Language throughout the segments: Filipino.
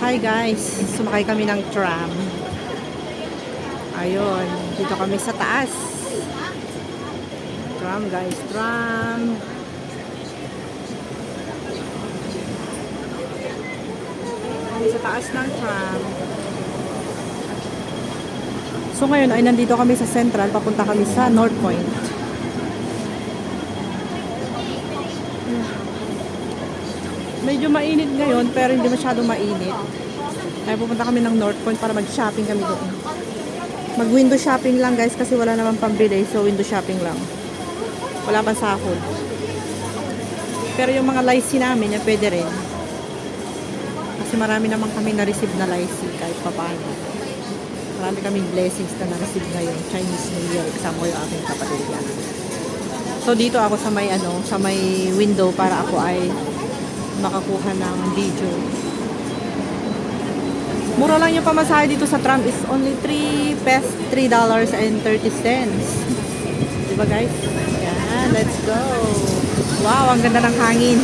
Hi guys, sumakay kami ng tram. Ayun, dito kami sa taas. Tram guys, tram. Kami sa taas ng tram. So ngayon ay nandito kami sa Central, papunta kami sa North Point. Medyo mainit ngayon pero hindi masyadong mainit. Ay pupunta kami ng North Point para mag-shopping kami doon. Mag-window shopping lang guys kasi wala naman pambili, so window shopping lang. Wala pang sahod. Pero yung mga lycee namin, yan pwede rin. Kasi marami naman kami na-receive na lycee kahit papaano. Marami kaming blessings na na-receive ngayon. Chinese New Year, kasama ko yung aking kapatid yan. So dito ako sa may sa may window para ako ay makakuha ng video. Mura lang yung pamasahe dito sa tram, is only $3.30. Diba guys? Yan, let's go. Wow, ang ganda ng hangin.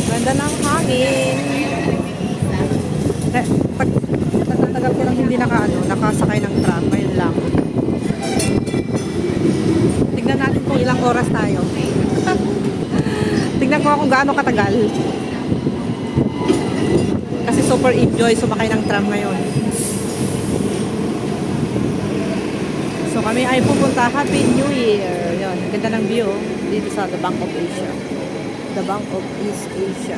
Ganda ng hangin. Pag natatagal ko lang hindi nakasakay ng tram, ngayon lang. Tignan natin kung ilang oras tayo. Tignan ko kung gaano katagal. Kasi super enjoy sumakay ng tram ngayon. So kami ay pupunta. Happy New Year. Yun, ganda ng view dito sa The Bank of Asia. The Bank of East Asia.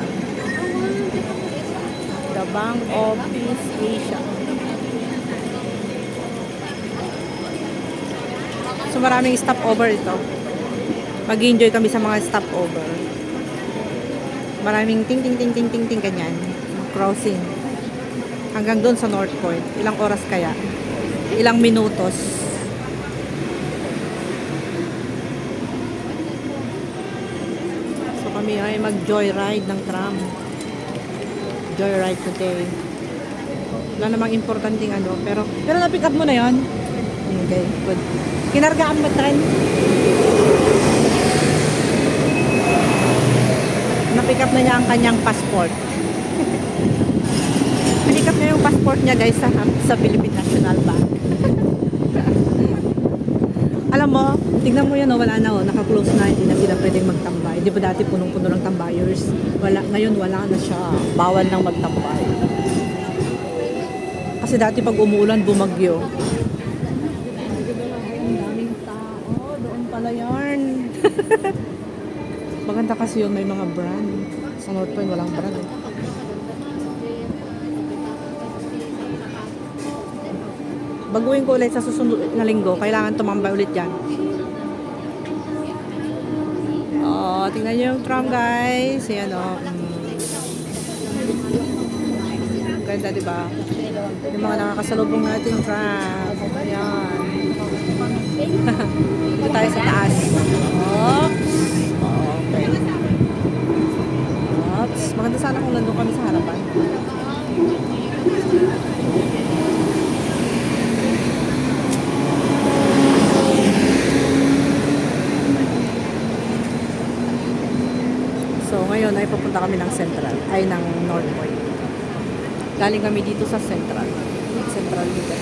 The Bank of East Asia. So maraming stopover ito. Mag-enjoy kami sa mga stopover. Maraming ting ting ting ting ting ting ganyan. Crossing. Hanggang doon sa North Point. Ilang oras kaya? Ilang minutos. So kami ay mag-joyride ng tram. Joyride today. Wala namang importanteng pero na-pick up mo na yon. Okay, good. Kinargaan mo tren? Na-pick up na niya ang kanyang passport. Pick up niya yung passport niya guys sa Philippine National Bank. Alam mo, tignan mo yan wala na naka-close na, hindi na sila pwedeng magtambay. Di ba dati punong-puno ng tambayers? Ngayon wala na siya. Bawal nang magtambay. Kasi dati pag umuulan, bumagyo. Ang daming tao. Doon pala yarn. Maganda kasi yun, may mga brand. Sa North Point, walang brand. Baguhin ko ulit sa susunod na linggo. Kailangan tumambay ulit yan. Oh, tingnan nyo yung tram guys. Ayan Ganda diba? Yung mga nakakasalubong natin tram. Ayan. Dito tayo sa taas. Okay. Oops. Maganda sana kung nandun kami sa harapan. So ngayon ay pupunta kami ng Central, ay ng North Point. Galing kami dito sa Central dito.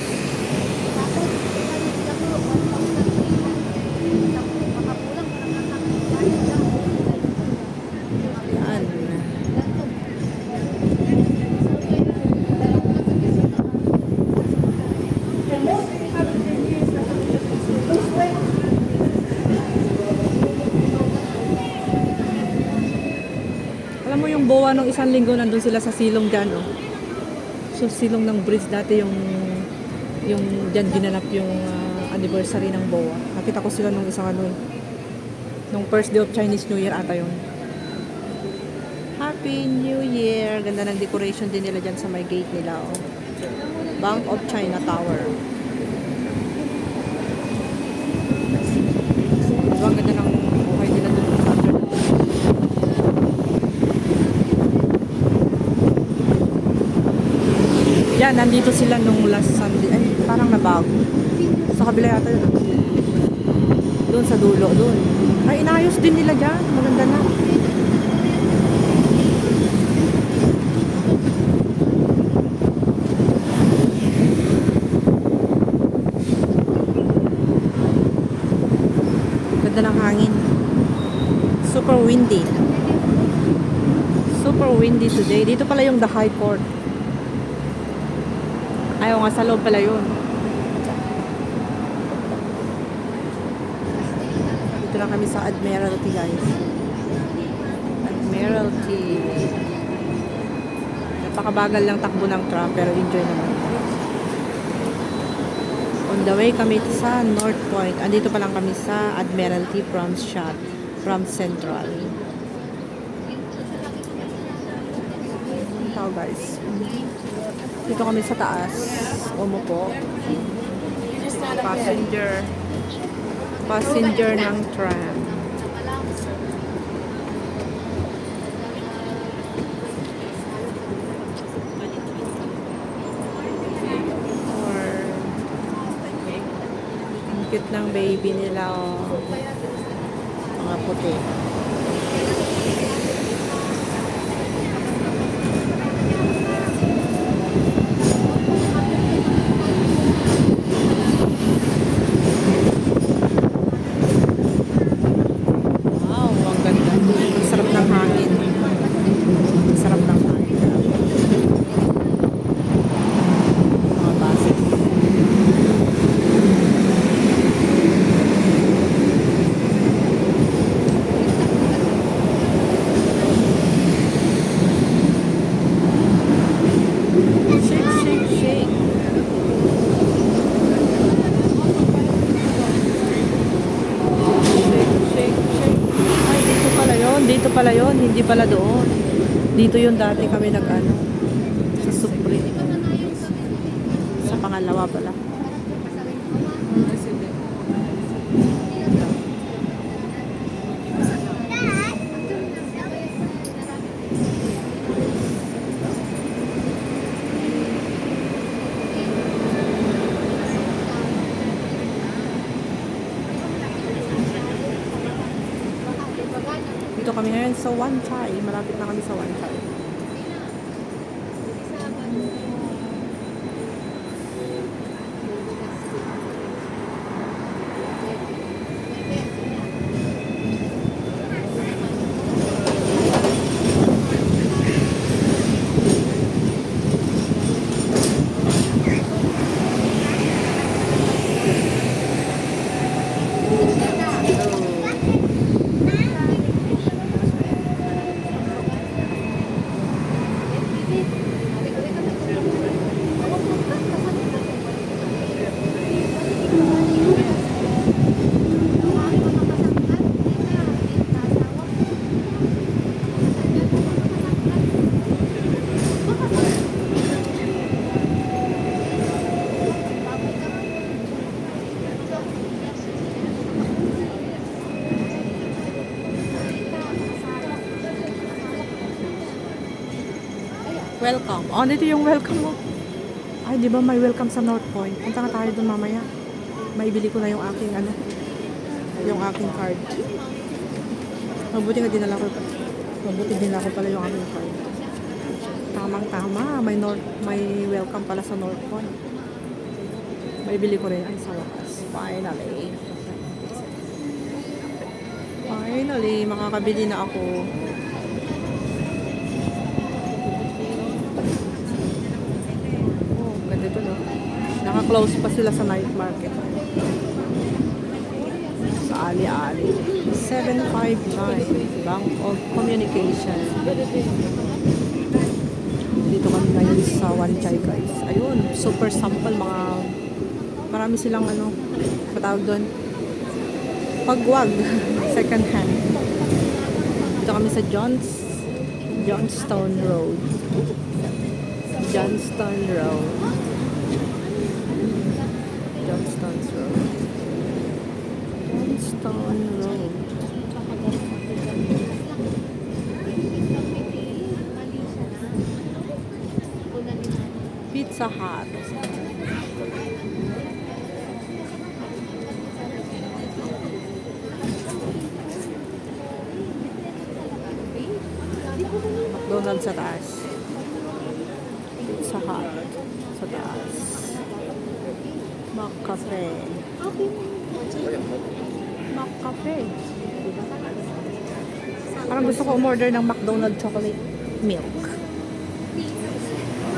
Yan. Alam mo yung BOA nung isang linggo nandun sila sa silong dyan, So silong ng bridge dati yung dyan ginanap yung anniversary ng BOA. Nakita ko sila nung isang nung first day of Chinese New Year ata yun. Happy New Year! Ganda ng decoration din nila dyan sa may gate nila, Bank of China Tower. So, ang ganda ng buhay nila dun sa yan, nandito sila nung last Sunday. Ay, parang nabago. Sa kabila yata yun. Doon sa dulo, doon. Ay, inayos din nila dyan. Maganda na. windy. Super windy today. Dito pala yung the high court. Ayaw nga, sa loob pala yun. Dito na kami sa Admiralty, guys. Admiralty. Napakabagal lang takbo ng tram, pero enjoy naman. On the way kami sa North Point. Andito pa lang kami sa Admiralty from Central. Ito, guys. Dito kami sa taas. Umupo. Passenger ng tram. Ang cute ng baby nila, oh. Mga puti. Dito pala yon, hindi pala doon. Dito yung dati kami nag-ano sa Supreme. Sa pangalawa pala. Dito kami ngayon sa Wan Chai. Malapit na kami sa Wan Chai. Welcome. Oh, dito yung welcome mo. Ay, di ba may welcome sa North Point? Punta nga tayo doon mamaya. Maibili ko na yung aking yung aking card. Mabuti nga dinala ko. Mabuti dinala ko pala yung aking card. Tamang-tama. May welcome pala sa North Point. Maibili ko rin. Ay, sa wakas. Finally, makakabili na ako. Naka-close pa sila sa night market. Sa ali-ali. 759 Bank of Communication. Dito kami ngayon sa Wan Chai, guys. Ayun, super sample. Marami silang patawag doon. Pagwag. Second hand. Dito kami sa Johnstone Road. Johnstone Road. Pizza Hut. McDonald's sa taas. Pizza Hut sa taas. McCafe. McCafe. Parang gusto ko umorder ng McDonald's chocolate milk.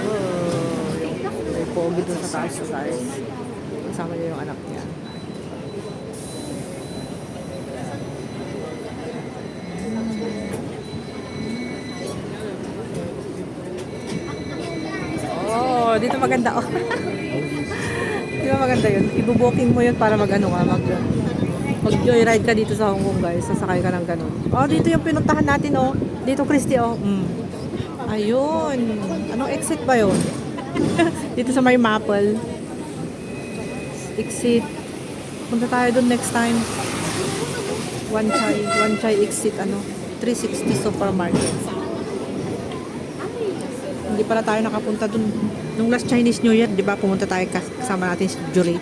Oh, may pogi dun sa taas ko, guys. Kasama niya yung anak niya. Oh, dito maganda oh. Di ba maganda yun? Ibu-booking mo yun para mag-ano ka, mag-joyride ka dito sa Hong Kong, guys. Sasakay ka ng ganun. Oh, dito yung pinuntahan natin, oh. Dito, Christy, oh. Ayun. Anong exit ba yun? Dito sa may Maple. Exit. Punta tayo dun next time. One Chai exit, 360 supermarket. Hindi pala tayo nakapunta dun. Nung last Chinese New Year, di ba, pumunta tayo kasama natin si Jurit.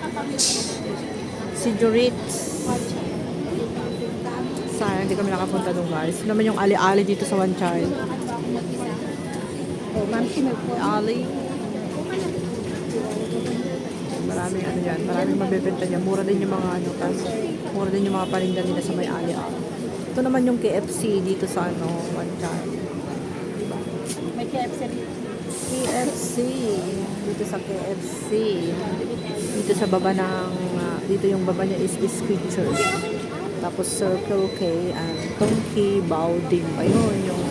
Sayang, hindi kami nakapunta dun, guys. Ito naman yung ali-ali dito sa One Chai. Ali. Maraming yan. Maraming mabibenta niya. Mura din yung mga mura din yung mga paninda nila sa may ali-ali. Ito naman yung KFC dito sa One Chai. Diba? May KFC. Dito sa KFC. Dito sa baba dito yung baba niya is Squidchers. Tapos Circle K and Tongki Baoding ba yun? Yung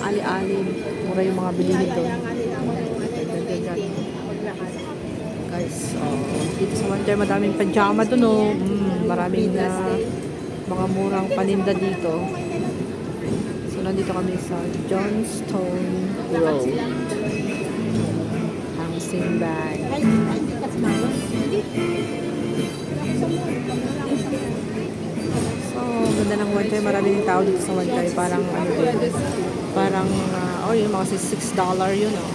ali-ali. Mura yung mga bilihin doon. Guys, dito sa One Chai madaming pajama doon, oh. Maraming mga murang paninda dito. So, nandito kami sa Johnstone Road. Hang Seng Bang. So, ganda ng One Chai. Maraming tao dito sa One Chai. Parang yung mga $6 yun, oh.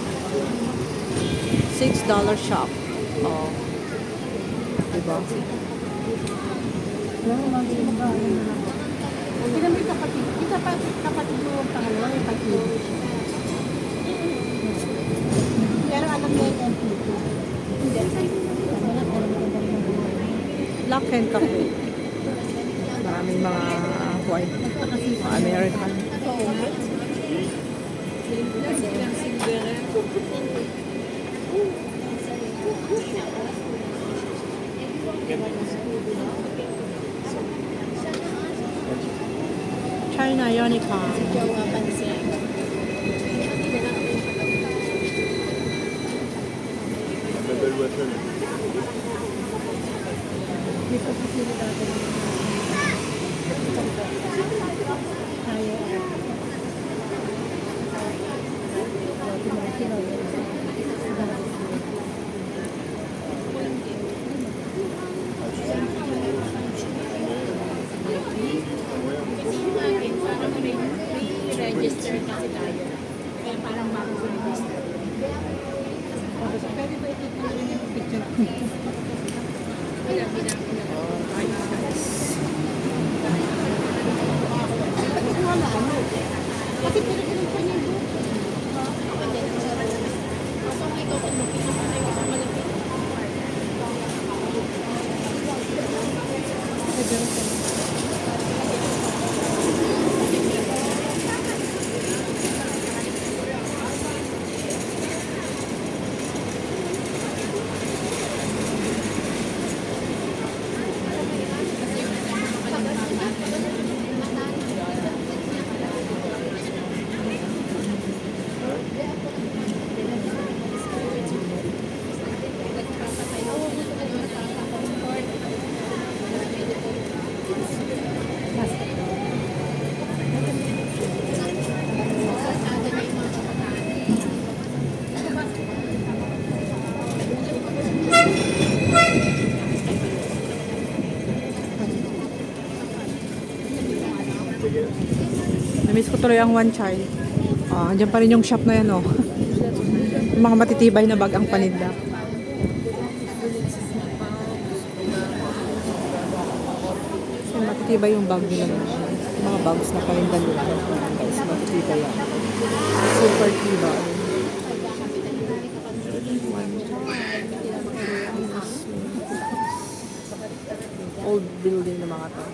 $6 shop. Oh. Diba? Hindi naman kapatid. Hindi kapatid mo ang pangalawa, yung kapatid. Pero alam mo yung MP2. Hindi. Black and Cafe. Maraming mga white. Mga American. China Unicorn. Register kasi tayo. Kaya parang bago ko register. Pwede ba ikita mo rin yung picture? Kasi pinagulong pa niya yung book. Namiss ko tuloy ang One Chai. Andyan pa rin yung shop na yan, oh. Yung mga matitibay na bag ang paninda. So, matitibay yung bag nila. Yung mga bags na paninda nila. Guys, matitibay yan. Super tibay. Old building na mga to.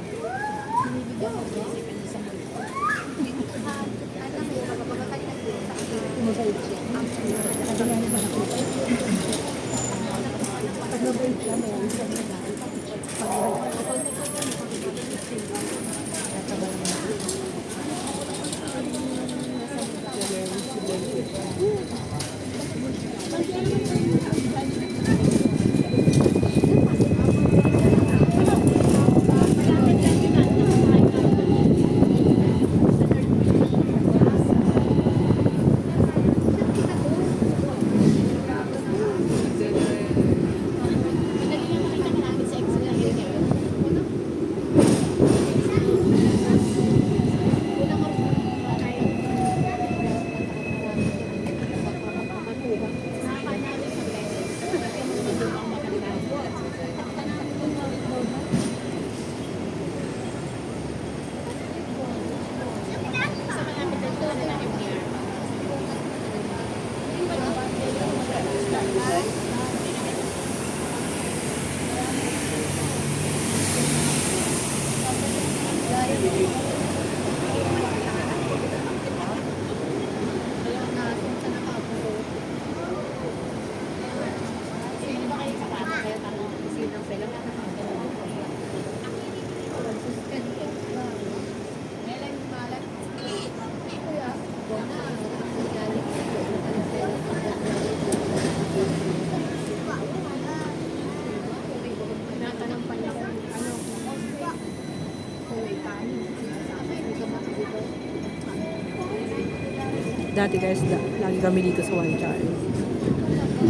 Dati guys, lagi kami dito sa One Child.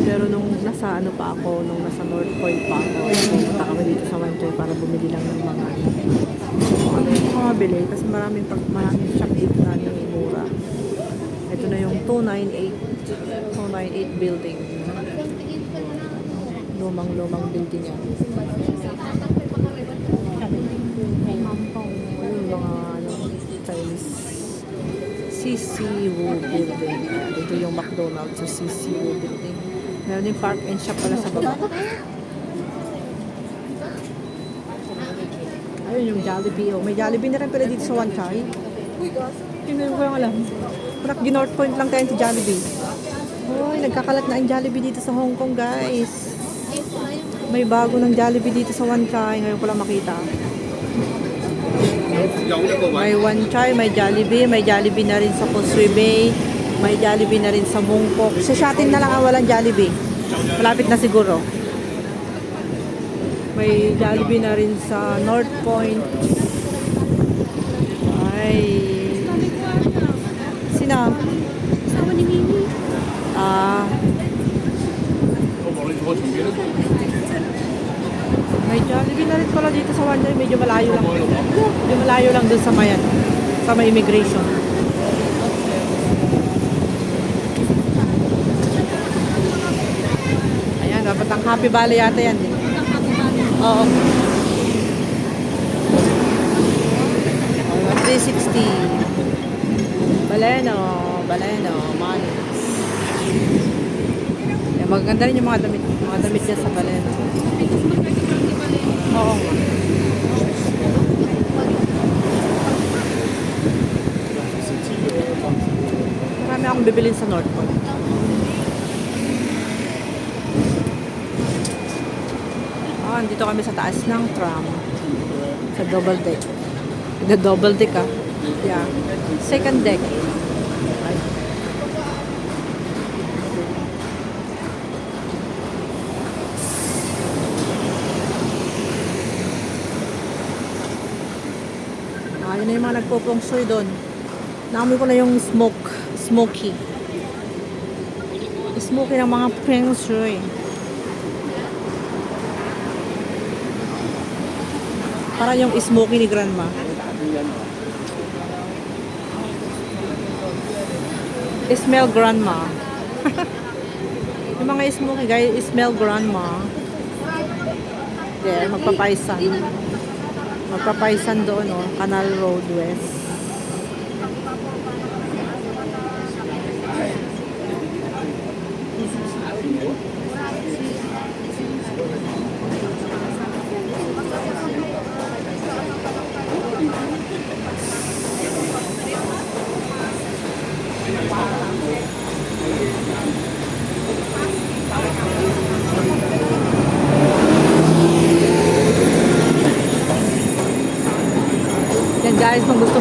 Pero nung nasa ano pa ako, nung nasa North Point pa ako, pumunta kami dito sa One Child para bumili lang ng mga mga bili. Kasi maraming shop dito na ni mura. Ito na yung 298 building. Lumang building yan. Ayun mga ano, Chinese CC Wu Building. Dito yung McDonald's sa CC Wu Building. Meron yung park and shop pala sa baba. Ayun yung Jollibee. Oh, may Jollibee na rin pala dito sa One Chai. Hindi ko yung alam. Parang North Point lang tayo sa Jollibee. Uy, nagkakalat na ang Jollibee dito sa Hong Kong, guys. May bago ng Jollibee dito sa One Chai. Ngayon ko lang makita. May One Chai, may Jollibee na rin sa Causeway Bay, may Jollibee na rin sa Mongkok. Sa Shatin na lang ang walang Jollibee. Malapit na siguro. May Jollibee na rin sa North Point. Ay. Sina? Sama ni Mimi. Ah. May Jollibee na rin pala dito sa One Chai. Medyo malayo lang. Medyo malayo lang dun sa mayan. Sa may immigration. Ayan, dapat ang Happy Valley yata yan. Oo. 360. Baleno, Manis. Ayan, magaganda rin yung mga damit. Mga damit niya sa Baleno. Oo. Marami akong bibilin sa North Point. Dito kami sa taas ng tram. Sa double deck. The double deck ah. Yeah. Second deck. Ay. Yun na yung mga nagpo-pungsoy doon. Naamoy ko na yung smoky ng mga pungsoy. Para yung smoky ni Grandma. Smell Grandma. Yung mga smoky guys, smell Grandma. There, magpapaisan. Magpapaisan doon, oh, Canal Road West.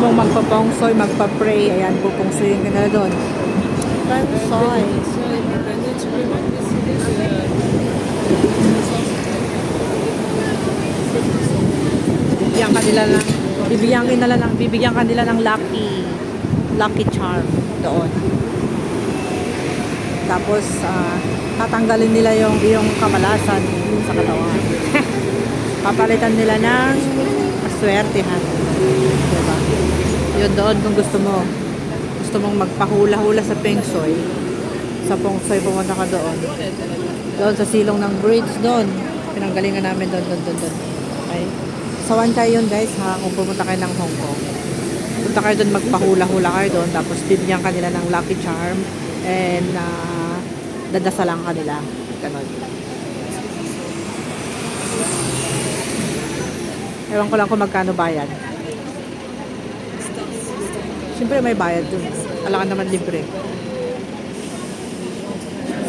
mong magpapongsoy, magpa-pray, ayan, pupongsoyin ka na doon. Pongsoy. Bibigyan kanila ng lucky charm doon. Tapos, tatanggalin nila yung iyong kamalasan sa katawan. Papalitan nila ng swertehan. Diba? Yun doon kung gusto mo. Gusto mong magpahula-hula sa Feng Shui. Sa Feng Shui, pumunta ka doon. Doon sa silong ng bridge doon. Pinanggalingan namin doon. Okay? Sa Wan Chai yun guys ha, kung pumunta kayo ng Hong Kong. Punta kayo doon, magpahula-hula kayo doon. Tapos bibigyan kanila ng lucky charm. And dadasalang kanila. Ganon. Ewan ko lang kung magkano bayad. Siyempre may bayad dun. Ala ka naman libre.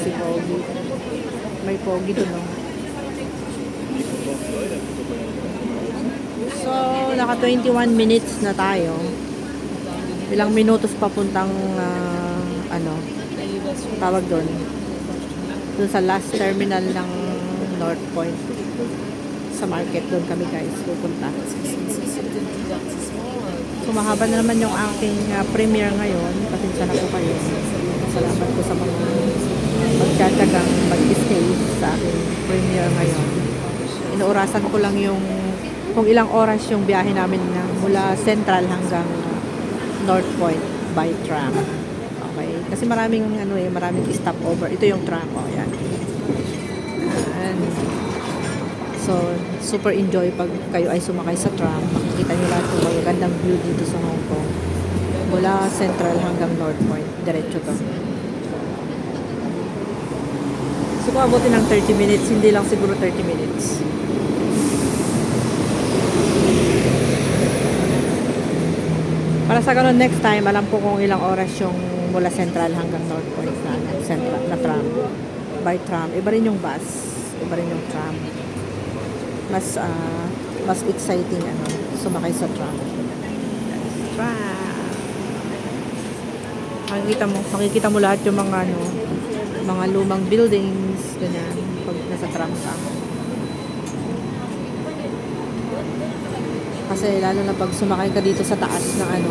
Si Pogi. May Pogi dun, no? So, naka 21 minutes na tayo. Ilang minutos papuntang, tawag doon. Doon sa last terminal ng North Point. Sa market doon kami guys pupunta. So mahaba na naman yung aking premiere ngayon. Pasensya na po kayo. Salamat po sa mga magtatagang mag-stay sa aking premiere ngayon. Inuurasan ko lang yung kung ilang oras yung biyahe namin mula Central hanggang North Point by tram. Okay. Kasi maraming stopover. Ito yung tram. O, yan. And, so, super enjoy pag kayo ay sumakay sa tram. Makikita nyo lahat yung magandang view dito sa Hong Kong. Mula Central hanggang North Point. Diretso to. So, kung abutin ng 30 minutes, hindi lang siguro 30 minutes. Para sa ganun next time, alam ko kung ilang oras yung mula Central hanggang North Point na tram. By tram. Iba rin yung bus. Iba rin yung tram. Mas exciting sumakay sa tram. Tram. Makikita mo lahat yung mga lumang buildings, ganyan, pag nasa tram ka. Kasi lalo na pag sumakay ka dito sa taas ng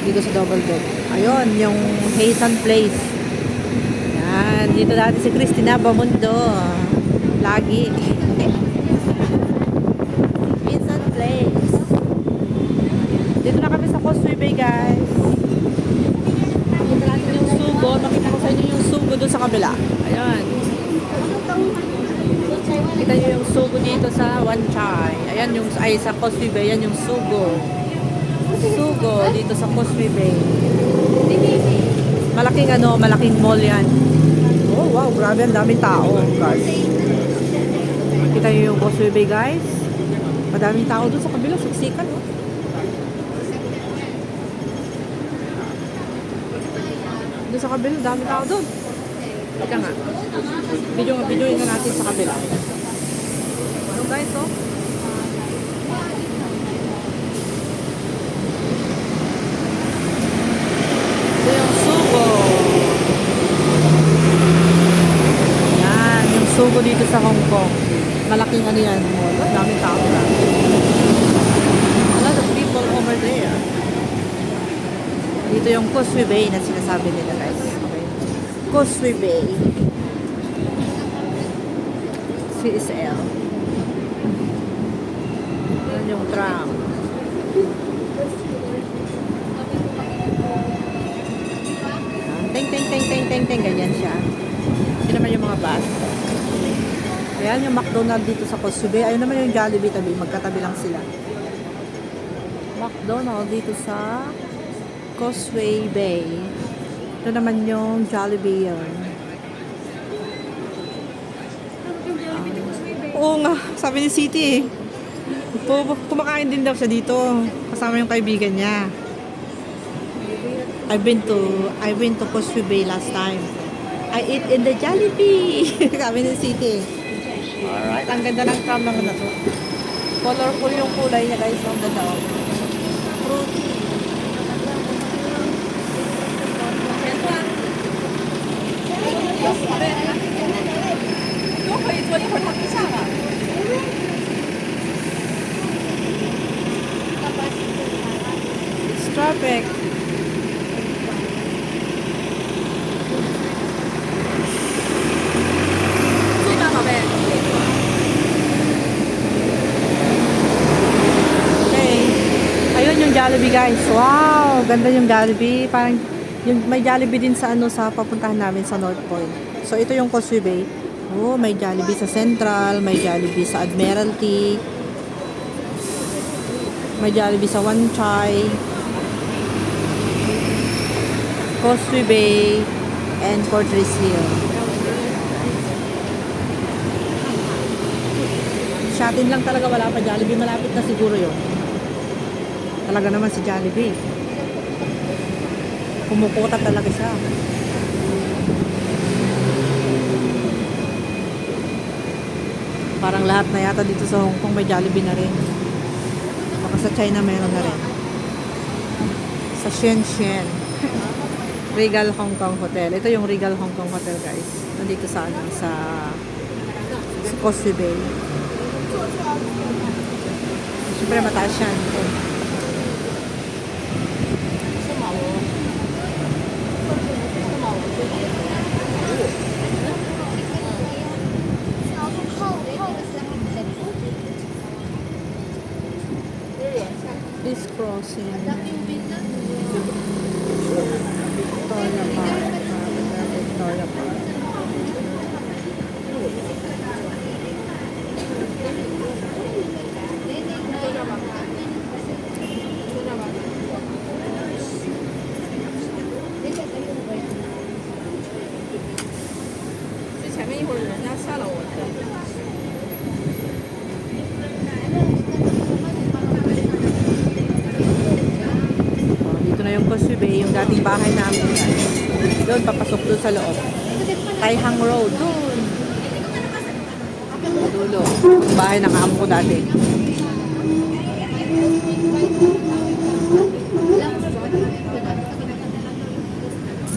dito sa double deck. Ayun, yung Hazen Place. Yan, dito dati si Christina Bamundo. Lagi. Hazen Place. Dito na kami sa Causeway Bay, guys. Dito natin yung sugo. Makita ko sa inyo yung sugo doon sa kabila. Ayan. Kita nyo yung sugo dito sa Wan Chai. Ayan yung sa Causeway Bay. Ayan yung sugo. Sugo dito sa Causeway Bay. Malaking mall yan. Oh wow, grabe, ang daming tao, guys. Kita nyo yung Causeway Bay, guys. Madaming tao doon sa kabila. Siksikan, oh. Doon sa kabila, daming tao doon. Ika nga. Videoin nga natin sa kabila. Ano guys, oh? Ito yung sugo. Yan, yung sugo dito sa Hong Kong. Malaking yan. Daming tao na. A lot of people over there. Dito yung Causeway Bay na sinasabi nila, guys. Okay. Causeway Bay. CSL. Yan yung tram. Teng. Ganyan siya. Yan naman yung mga bus. Ayan yung McDonald's dito sa Causeway Bay. Ayun naman yung Jollibee tabi. Magkatabi lang sila. McDonald's dito sa Causeway Bay. Ito naman yung Jollibee yun. Oo nga, sabi ni City eh. Kumakain din daw siya dito. Kasama yung kaibigan niya. I've been to Causeway Bay last time. I ate in the Jollibee. Sabi ni City. Alright, ang ganda ng tram naman na to. Colorful yung kulay niya, guys. Ang ganda, oh. It's traffic. Okay. Ayun yung Jollibee guys. Wow, ganda yung Jollibee. Parang yung may Jollibee din sa ano sa papuntahan namin sa North Point. So ito yung Causeway Bay. Oh, may Jollibee sa Central, may Jollibee sa Admiralty. May Jollibee sa Wan Chai. Causeway Bay and Fortress Hill. Shatin lang talaga, wala pa Jollibee. Malapit na siguro yun. Talaga naman si Jollibee. Kumukuta talaga siya. Parang lahat na yata dito sa Hong Kong may Jollibee na rin. Baka sa China meron na rin. Sa Shenzhen. Regal Hong Kong Hotel. Ito yung Regal Hong Kong Hotel guys. Nandito sa ano, sa Causeway Bay. Siyempre mataas yan. This crossing. Victoria Park. Victoria Park. Dito na yung Causeway Bay, yung dating bahay namin. Doon, papasok doon sa loob. Tai Hang Road, doon. Dulo. Yung bahay ng amo ko dati.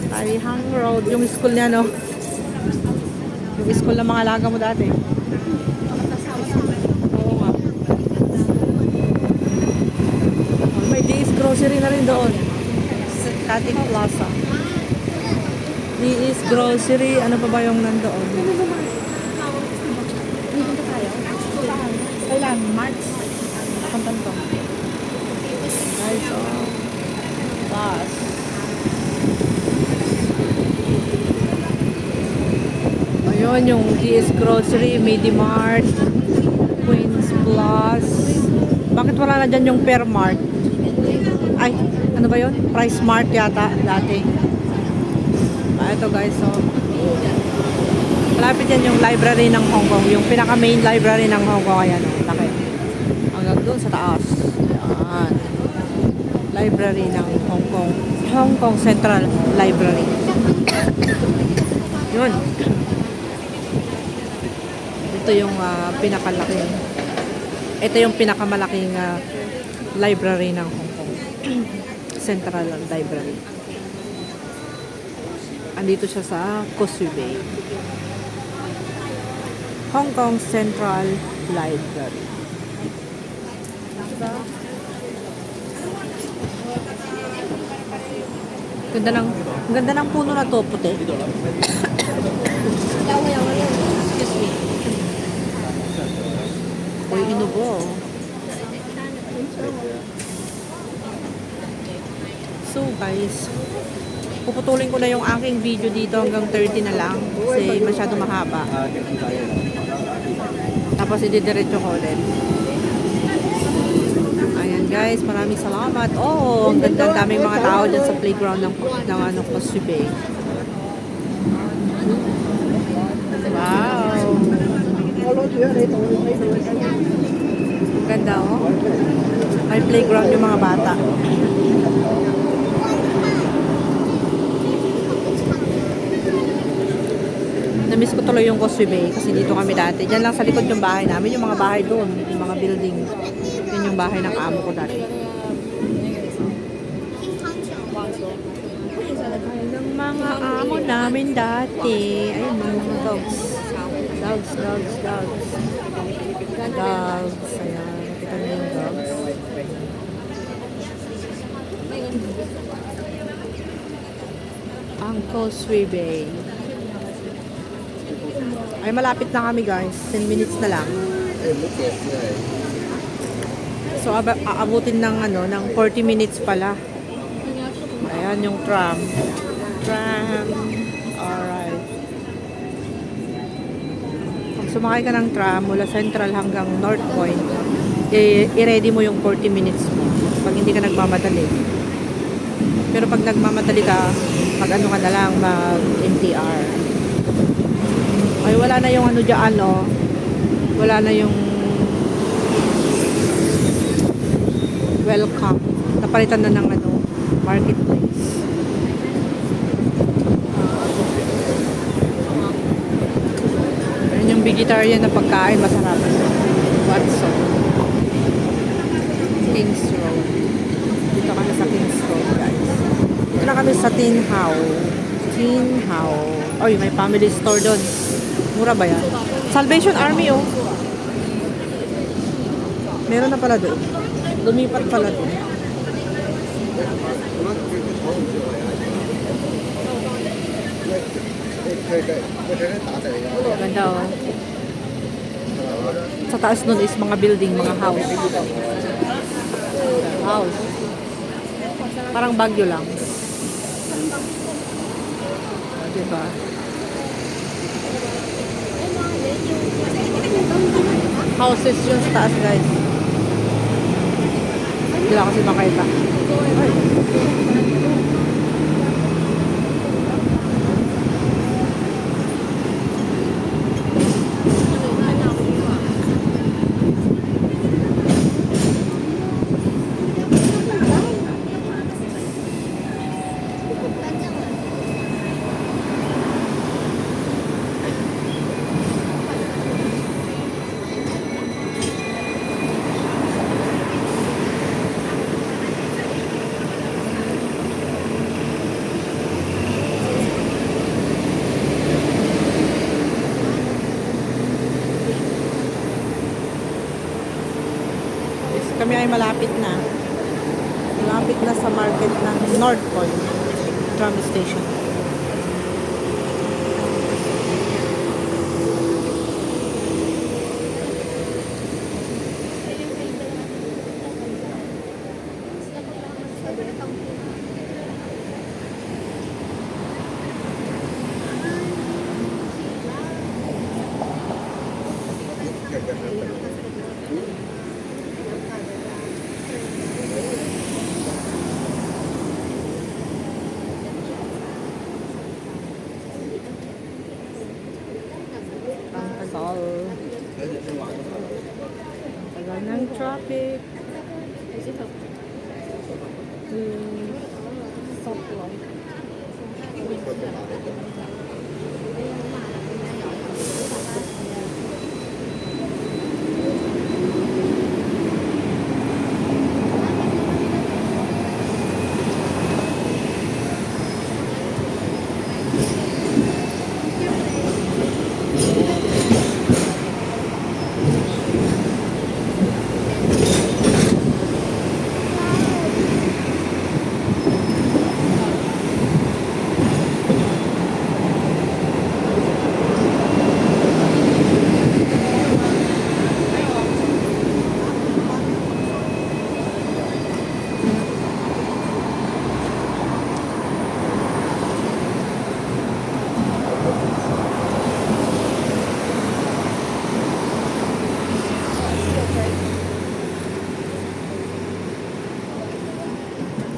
Tai Hang Road, yung school niya, no? Yung school ng mga alaga mo dati. Oo nga. May DS Grocery na rin doon. Sa Cutting Plaza. DS Grocery. Ano pa ba yung nandoon? Kailan? March? Kapantan to. Guys, oh. Bus. Ayun, yung DS Grocery, Medimart, Queens Plus. Bakit wala na dyan yung Fairmart? Ay, ano ba yun? Price Mart yata dati. Ito guys, so malapit yan yung library ng Hong Kong. Yung pinaka main library ng Hong Kong. Ayan, laki. Hanggang doon sa taas. Ayan. Library ng Hong Kong. Hong Kong Central Library. Yun. Ito yung pinakamalaking library ng Hong Kong. Central Library. Andito siya sa Causeway Bay. Hong Kong Central Library. Ganda ng puno na to, puti. Excuse me. Uy, inubo. So guys, puputulin ko na yung aking video dito hanggang 30 na lang kasi masyado mahaba. Tapos ididiretso ko ulit. Ayan guys, maraming salamat. Oh, ang ganda, daming mga tao dyan sa playground ng Causeway Bay. Wow. Ang ganda oh. May playground yung mga bata. Namiss ko tuloy yung Causeway Bay kasi dito kami dati. Diyan lang sa likod yung bahay namin. Yung mga bahay doon, yung mga building. Yun yung bahay ng amo ko dati. mga amo namin dati. Ayun, mga dogs. Dogs. Dogs. Ayan, nakita niyo yung dogs. Ang Causeway Bay. Ay, malapit na kami guys. 10 minutes na lang. So, aabutin ng ng 40 minutes pala. Ayan yung tram. Alright. Pag sumakay ka ng tram mula Central hanggang North Point, i-ready mo yung 40 minutes mo. Pag hindi ka nagmamadali. Pero pag nagmamadali ka, pag ano ka na lang, mag-MTR. Ay, wala na yung dyan, wala na yung welcome. Napalitan na ng marketplace. Ayun yung vegetarian na pagkain, masarap. Watson. Kings Road. Dito kami sa Kings Road, guys. Dito na kami sa Tin Hau. Oy, may family store doon. Mura ba yan? Salvation Army, Meron na pala doon. Lumipat pala doon. Ganda, Sa taas nun is mga building, mga house. Parang Baguio lang. Diba? Houses yun sa taas, guys. Hindi lang kasi makita. Ay. Kami ay malapit na. Malapit na sa market ng North Point tram station. Tagal ng traffic. Stop lang.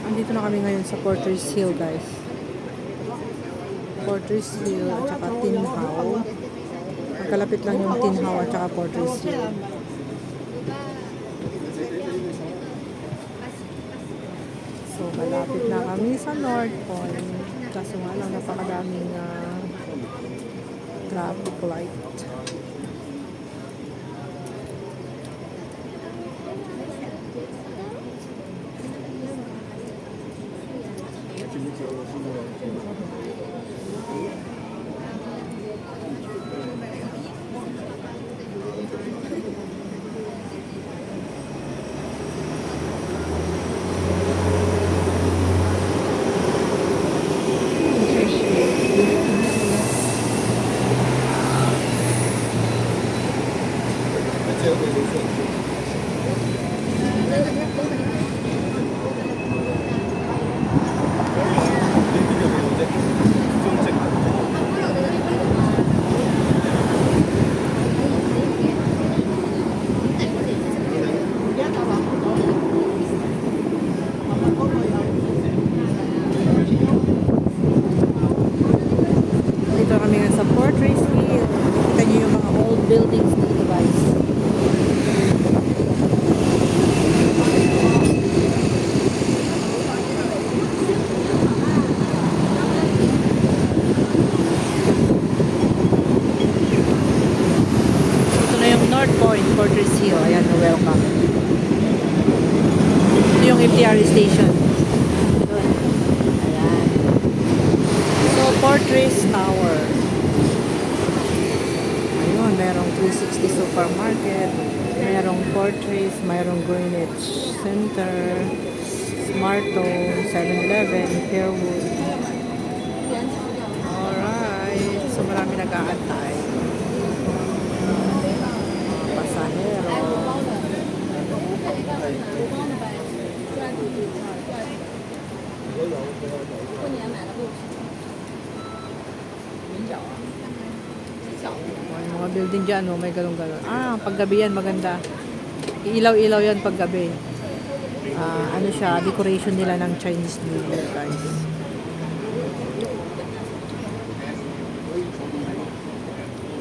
Andito na kami ngayon sa Porter's Hill, guys. Porter's Hill at saka Tin Hau. Magkalapit lang yung Tin Hau at saka Porter's Hill. So, malapit na kami sa North Point. Kaso nga lang napakadaming traffic light. Dito kami nga sa Fortress Hill. Kita nyo yung mga old buildings dito guys. Ito na yung North Point, Fortress Hill. Ayan, welcome. Ito yung MTR station. Doon. Ayan. So, Fortress Tower. Ayun, merong 360 supermarket, merong Fortress, merong Greenwich Center, Smarto, 7-Eleven, Fairwood. Alright, so marami nag-aantay. Mga pasahero. May mga building dyan, oh, may galong-galong. Paggabi yan, maganda. Ilaw-ilaw yan paggabi. Ano siya, decoration nila ng Chinese New Year, guys.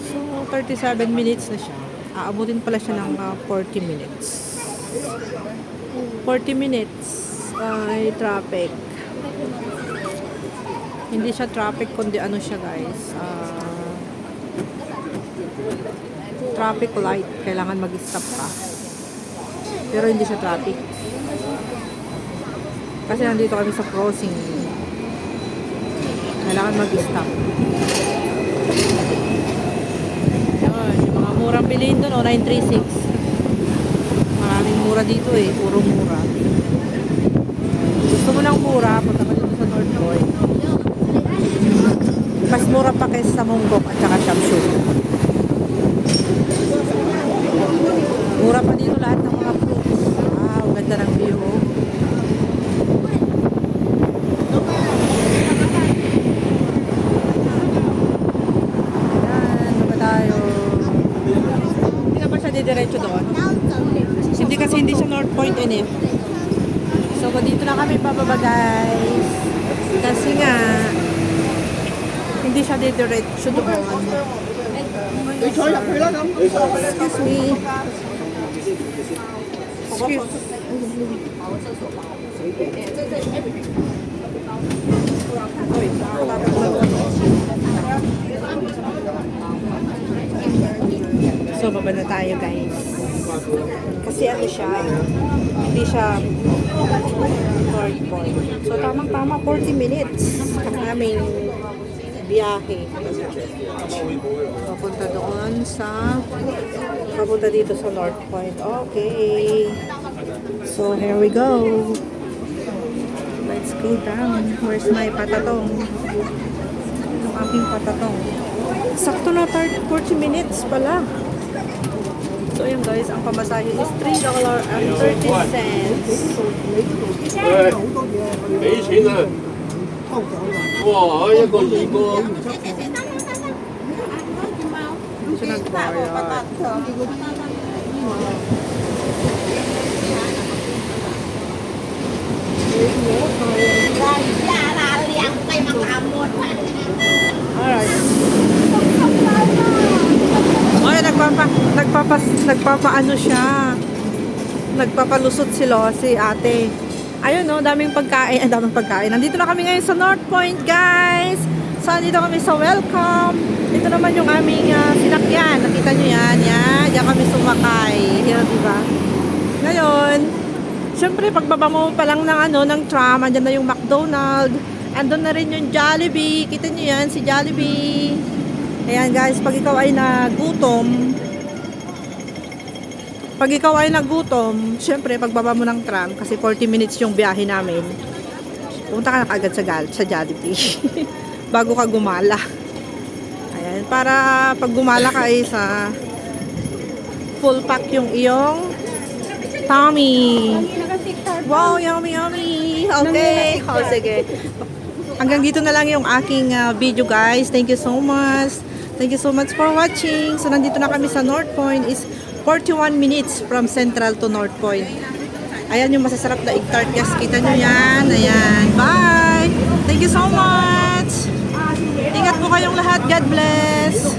So, 37 minutes na siya. Aabutin pala siya ng 40 minutes. 40 minutes ay traffic. Hindi siya traffic, kundi ano siya, guys. Traffic light. Kailangan mag-stop ka. Pero hindi siya traffic. Kasi nandito kami sa crossing. Kailangan mag-stop. Yun, yung mga murang bilhin doon, 936. Maraming mura dito eh. Puro mura. Gusto mo ng mura, punta ka dito sa North Point. Mas mura pa kaysa sa Monggok at saka Shamshu. Mura pa dito lahat ng mga fruits. Wow, ganda ng view. Ayan, baba tayo. Hindi na ba siya didiretso doon? Hindi kasi hindi siya North Point eh. So, dito na kami pababa guys. Kasi nga, hindi siya didiretso doon. Excuse me. Excuse. Uy, so, baba na tayo guys. Kasi ano siya, hindi siya North Point. So, tamang-tama 40 minutes ang aming biyahe. Papunta dito sa North Point. Okay. So, here we go. Let's go down. Where's my patatong? Ang aking patatong. Sakto na 40 minutes pala. So, ayan guys, ang pamasahe is $3.30. 没钱啊！哇，一個二個。 Hindi siya nagbayad. Alright. Ay, nagpapaano siya. Nagpapalusot si ate. Ayun no, daming pagkain. Nandito na kami ngayon sa North Point, guys. So, dito kami sa welcome. Ito naman yung aming sinakyan. Nakita nyo yan. Yan. Diyan kami sumakay. Yan, diba? Ngayon, syempre, pagbaba mo pa lang ng tram, andyan na yung McDonald's. Andun na rin yung Jollibee. Kita nyo yan, si Jollibee. Ayan, guys. Pag ikaw ay nagutom, syempre, pagbaba mo ng tram, kasi 40 minutes yung biyahe namin, punta ka na kaagad sa Jollibee. Bago ka gumala. Ayan, para pag gumala ka ay full pack yung iyong tummy. Wow, yummy, yummy. Okay. Oh, sige. Hanggang dito na lang yung aking video, guys. Thank you so much. Thank you so much for watching. So, nandito na kami sa North Point. Is 41 minutes from Central to North Point. Ayan yung masasarap na egg tart, guys. Kita nyo yan. Ayan. Bye! Thank you so much! Ingat po kayong lahat. God bless!